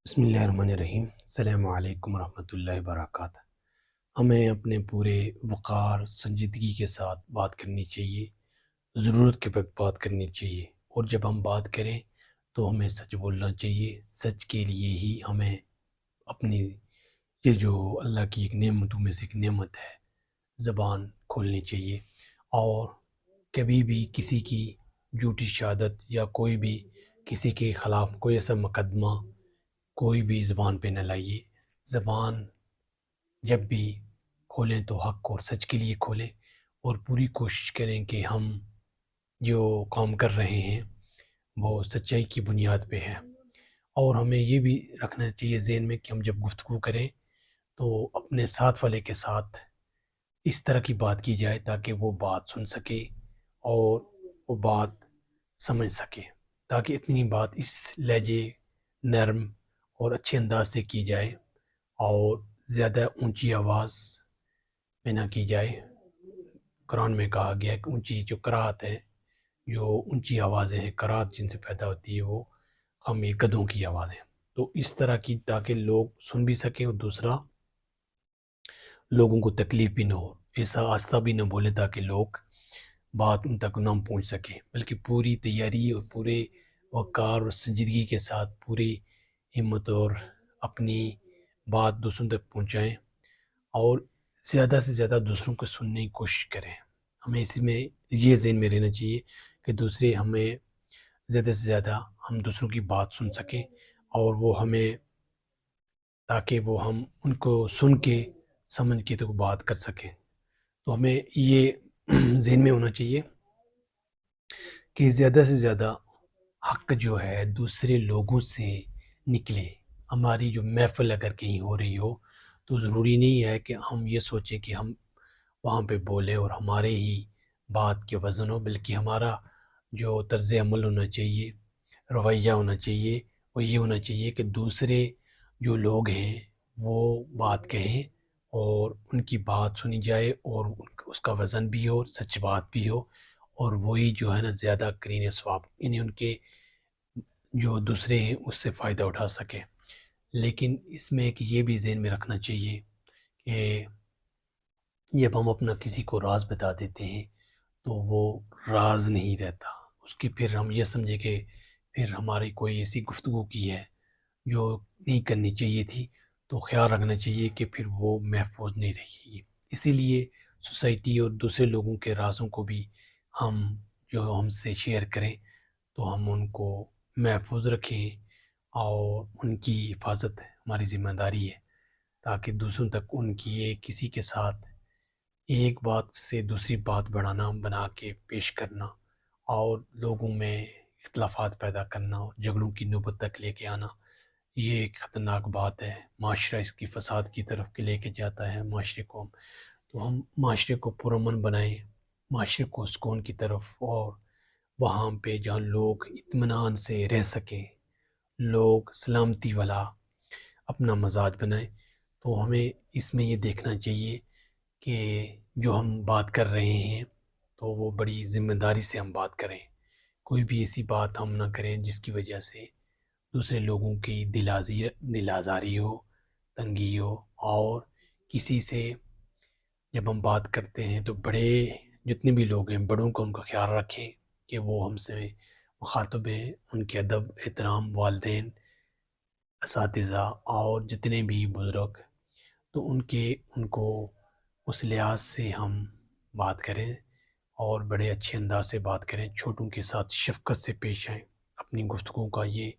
بسم اللہ الرحمن الرحیم۔ السلام علیکم ورحمۃ اللہ وبرکاتہ۔ ہمیں اپنے پورے وقار سنجیدگی کے ساتھ بات کرنی چاہیے، ضرورت کے وقت بات کرنی چاہیے، اور جب ہم بات کریں تو ہمیں سچ بولنا چاہیے۔ سچ کے لیے ہی ہمیں اپنی یہ جو اللہ کی ایک نعمتوں میں سے ایک نعمت ہے، زبان کھولنی چاہیے، اور کبھی بھی کسی کی جھوٹی شہادت یا کوئی بھی کسی کے خلاف کوئی ایسا مقدمہ کوئی بھی زبان پہ نہ لائیے۔ زبان جب بھی کھولیں تو حق اور سچ کے لیے کھولیں، اور پوری کوشش کریں کہ ہم جو کام کر رہے ہیں وہ سچائی کی بنیاد پہ ہے۔ اور ہمیں یہ بھی رکھنا چاہیے ذہن میں کہ ہم جب گفتگو کریں تو اپنے ساتھ والے کے ساتھ اس طرح کی بات کی جائے تاکہ وہ بات سن سکے اور وہ بات سمجھ سکے، تاکہ اتنی بات اس لہجے نرم اور اچھے انداز سے کی جائے اور زیادہ اونچی آواز میں نہ کی جائے۔ قرآن میں کہا گیا ہے کہ اونچی جو قرات ہے، جو اونچی آوازیں ہیں، قرات جن سے پیدا ہوتی ہے، وہ ہم یہ گدھوں کی آوازیں، تو اس طرح کی تاکہ لوگ سن بھی سکیں، اور دوسرا لوگوں کو تکلیف بھی نہ ہو، ایسا آہستہ بھی نہ بولیں تاکہ لوگ بات ان تک نہ پہنچ سکے، بلکہ پوری تیاری اور پورے وقار اور سنجیدگی کے ساتھ پوری ہمت اور اپنی بات دوسروں تک پہنچائیں، اور زیادہ سے زیادہ دوسروں کو سننے کی کوشش کریں۔ ہمیں اسی میں یہ ذہن میں رہنا چاہیے کہ دوسرے ہمیں زیادہ سے زیادہ ہم دوسروں کی بات سن سکیں، اور وہ ہمیں تاکہ وہ ہم ان کو سن کے سمجھ کے تو بات کر سکیں۔ تو ہمیں یہ ذہن میں ہونا چاہیے کہ زیادہ سے زیادہ حق جو ہے دوسرے لوگوں سے نکلے۔ ہماری جو محفل اگر کہیں ہو رہی ہو تو ضروری نہیں ہے کہ ہم یہ سوچیں کہ ہم وہاں پہ بولیں اور ہمارے ہی بات کے وزن ہو، بلکہ ہمارا جو طرز عمل ہونا چاہیے، رویہ ہونا چاہیے، وہ یہ ہونا چاہیے کہ دوسرے جو لوگ ہیں وہ بات کہیں اور ان کی بات سنی جائے، اور اس کا وزن بھی ہو، سچ بات بھی ہو، اور وہی جو ہے نا زیادہ کرین ثواب، یعنی ان کے جو دوسرے ہیں اس سے فائدہ اٹھا سکے۔ لیکن اس میں ایک یہ بھی ذہن میں رکھنا چاہیے کہ جب ہم اپنا کسی کو راز بتا دیتے ہیں تو وہ راز نہیں رہتا، اس کی پھر ہم یہ سمجھے کہ پھر ہماری کوئی ایسی گفتگو کی ہے جو نہیں کرنی چاہیے تھی، تو خیال رکھنا چاہیے کہ پھر وہ محفوظ نہیں رہے گی۔ اسی لیے سوسائٹی اور دوسرے لوگوں کے رازوں کو بھی ہم جو ہم سے شیئر کریں تو ہم ان کو محفوظ رکھیں، اور ان کی حفاظت ہماری ذمہ داری ہے، تاکہ دوسروں تک ان کی کسی کے ساتھ ایک بات سے دوسری بات بنا کے پیش کرنا، اور لوگوں میں اختلافات پیدا کرنا اور جھگڑوں کی نوبت تک لے کے آنا، یہ ایک خطرناک بات ہے۔ معاشرہ اس کی فساد کی طرف کے لے کے جاتا ہے معاشرے کو۔ تو ہم معاشرے کو پرامن بنائیں، معاشرے کو سکون کی طرف، اور وہاں پہ جہاں لوگ اطمینان سے رہ سکیں، لوگ سلامتی والا اپنا مزاج بنائیں۔ تو ہمیں اس میں یہ دیکھنا چاہیے کہ جو ہم بات کر رہے ہیں تو وہ بڑی ذمہ داری سے ہم بات کریں، کوئی بھی ایسی بات ہم نہ کریں جس کی وجہ سے دوسرے لوگوں کی دل آزاری ہو، تنگی ہو، اور کسی سے جب ہم بات کرتے ہیں تو بڑے جتنے بھی لوگ ہیں بڑوں کا ان کا خیال رکھیں کہ وہ ہم سے مخاطب ہیں، ان کے ادب احترام، والدین، اساتذہ اور جتنے بھی بزرگ، تو ان کو اس لحاظ سے ہم بات کریں اور بڑے اچھے انداز سے بات کریں، چھوٹوں کے ساتھ شفقت سے پیش آئیں، اپنی گفتگو کا یہ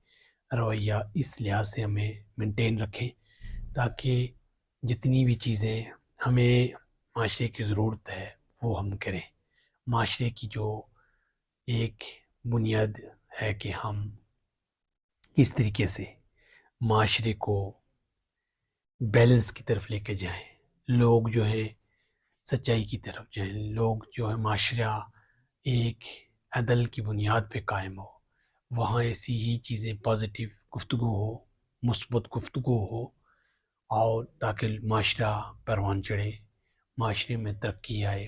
رویہ اس لحاظ سے ہمیں مینٹین رکھیں تاکہ جتنی بھی چیزیں ہمیں معاشرے کی ضرورت ہے وہ ہم کریں۔ معاشرے کی جو ایک بنیاد ہے کہ ہم کس طریقے سے معاشرے کو بیلنس کی طرف لے کے جائیں، لوگ جو ہیں سچائی کی طرف جائیں، لوگ جو ہے معاشرہ ایک عدل کی بنیاد پہ قائم ہو، وہاں ایسی ہی چیزیں پازیٹیو گفتگو ہو، مثبت گفتگو ہو، اور تاکہ معاشرہ پروان چڑھے، معاشرے میں ترقی آئے،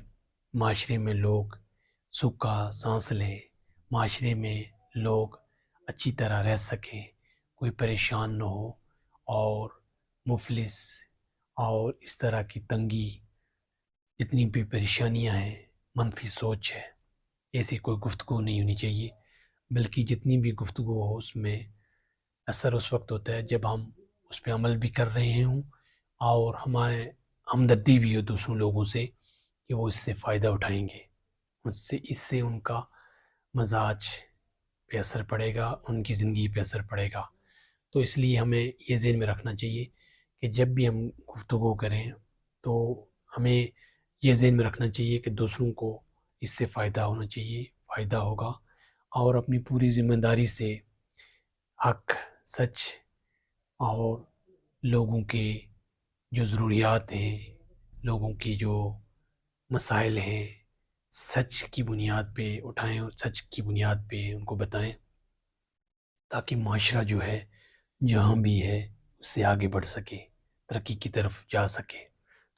معاشرے میں لوگ سکھ کا سانس لیں، معاشرے میں لوگ اچھی طرح رہ سکیں، کوئی پریشان نہ ہو، اور مفلس اور اس طرح کی تنگی، جتنی بھی پریشانیاں ہیں، منفی سوچ ہے، ایسی کوئی گفتگو نہیں ہونی چاہیے، بلکہ جتنی بھی گفتگو ہو اس میں اثر اس وقت ہوتا ہے جب ہم اس پہ عمل بھی کر رہے ہوں اور ہمارے ہمدردی بھی ہو دوسروں لوگوں سے کہ وہ اس سے فائدہ اٹھائیں گے، اس سے ان کا مزاج پہ اثر پڑے گا، ان کی زندگی پہ اثر پڑے گا۔ تو اس لیے ہمیں یہ ذہن میں رکھنا چاہیے کہ جب بھی ہم گفتگو کریں تو ہمیں یہ ذہن میں رکھنا چاہیے کہ دوسروں کو اس سے فائدہ ہونا چاہیے، فائدہ ہوگا، اور اپنی پوری ذمہ داری سے حق، سچ اور لوگوں کے جو ضروریات ہیں، لوگوں کی جو مسائل ہیں، سچ کی بنیاد پہ اٹھائیں اور سچ کی بنیاد پہ ان کو بتائیں، تاکہ معاشرہ جو ہے جہاں بھی ہے اس سے آگے بڑھ سکے، ترقی کی طرف جا سکے۔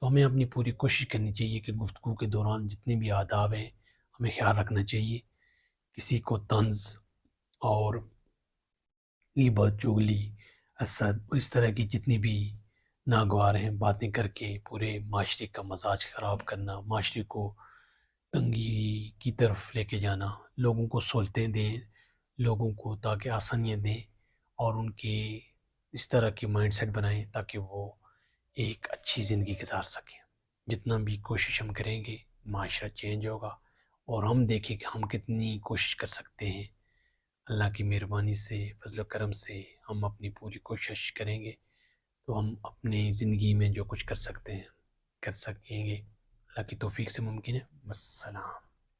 تو ہمیں اپنی پوری کوشش کرنی چاہیے کہ گفتگو کے دوران جتنے بھی آداب ہیں ہمیں خیال رکھنا چاہیے، کسی کو طنز اور غیبت، چغلی، حسد اور اس طرح کی جتنی بھی ناگوار ہیں باتیں کر کے پورے معاشرے کا مزاج خراب کرنا، معاشرے کو تنگی کی طرف لے کے جانا، لوگوں کو سہولتیں دیں، لوگوں کو تاکہ آسانیاں دیں اور ان کے اس طرح کے مائنڈ سیٹ بنائیں تاکہ وہ ایک اچھی زندگی گزار سکیں۔ جتنا بھی کوشش ہم کریں گے معاشرہ چینج ہوگا، اور ہم دیکھیں کہ ہم کتنی کوشش کر سکتے ہیں۔ اللہ کی مہربانی سے، فضل و کرم سے ہم اپنی پوری کوشش کریں گے تو ہم اپنی زندگی میں جو کچھ کر سکتے ہیں کر سکیں گے۔ اللہ کی توفیق سے ممکن ہے۔ السلام۔